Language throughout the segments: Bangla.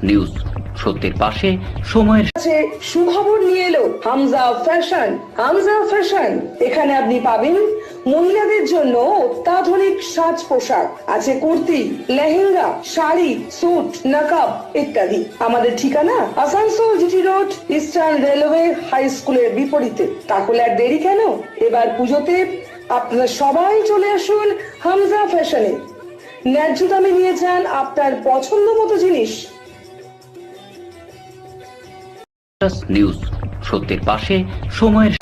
নিউজ সত্যের পাশে সময়ের সুখবর নিয়ে এলো হামজা ফ্যাশন। হামজা ফ্যাশন, এখানে আপনি পাবেন মহিলাদের জন্য অত্যাধুনিক সাজ পোশাক, আছে কুর্তি, লেহেঙ্গা, শাড়ি, স্যুট, নকাব ইত্যাদি। আমাদের ঠিকানা Asansol GT road, eastern railway high স্কুলের বিপরীতে। তাহলে আর দেরি কেন, এবার পুজোতে আপনারা সবাই চলে আসুন হামজা ফ্যাশনে। ন্যায্য দামে নিয়ে যান আপনার পছন্দ মতো জিনিস। নিউজ সত্যের পাশে সময়ের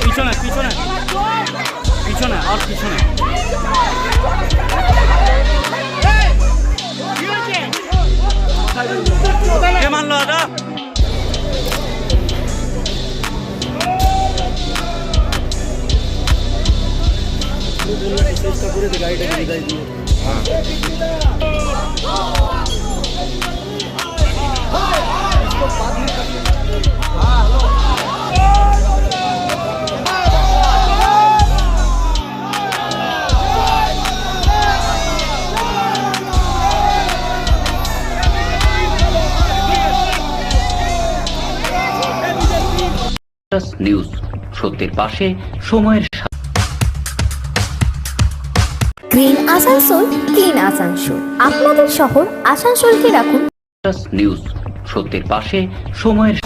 পিছনে পিছনে পিছনে আর পিছনে কে মানলো দাদা? চেষ্টা করে গাড়িটাকে বিদায় দিয়ে নিউজ সত্যের পাশে সময়ের গ্রিন আসানসোল, ক্লিন আসানসোল। আপনাদের শহর আসানসোলকে রাখুন নিউজ সত্যের পাশে সময়ের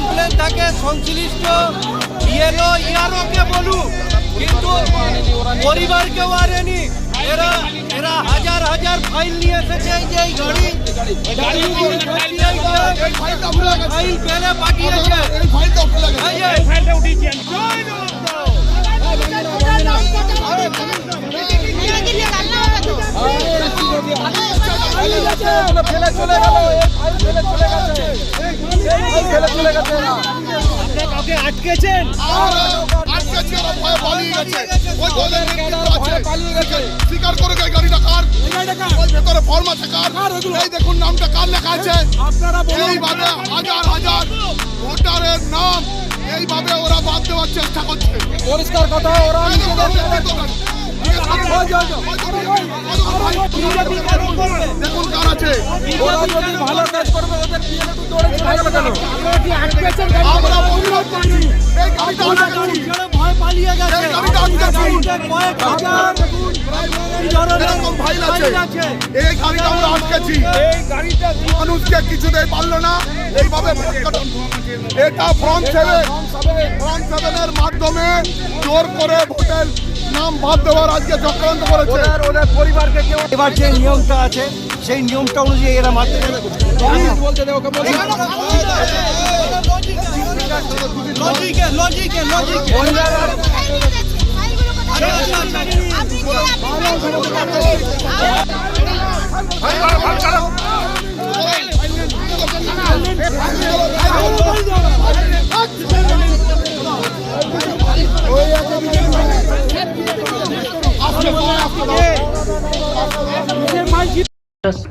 তাকে সংশ্লিষ্ট ইয়েলো ইয়ারোকে বলুক, কিন্তু পরিবারকে ওয়ারেনি। এরা হাজার হাজার ফাইল নিয়ে এসেছে। যে এই ফাইল পেলে পাঠিয়েছে। ফেলে চলে গেল, কাউকে আটকেছেন? স্বীকার করে গাড়িটা কার, ভেতরে ফর্ম আছে কার, এই দেখুন নামটা কার লেখা আছে। এইভাবে হাজার হাজার ভোটারের নাম এইভাবে ওরা বাদ দেওয়ার চেষ্টা করছে। পরিষ্কার কথা, ওরা দেখুন কার আছে। ওরা যদি ভালো কাজ করবে ওদের আমরা অনুরোধ করছি এই গাড়িটা আটকাচ্ছি। ভয় পালিয়ে গেছে। এই গাড়িটা আটকাচ্ছি। কয়েক হাজার এরকম ফাইল আছে। এই গাড়িটা আমরা আটকেছি। এই গাড়িটা মানুষকে কিছুতেই পারলো না এইভাবে। এটা ফ্রন্ট সেভেনের মাধ্যমে জোর করে ভোটের নাম বাদ দেওয়ার আজকে চক্রান্ত করেছে। ওদের পরিবারকে কেউ এবার যে নিয়মটা আছে সেই নিয়মটা অনুযায়ী এরা মারতে দেবে বলতে দেবে। ওকে লজিকে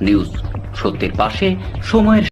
নিউজ সত্যের পাশে সময়ের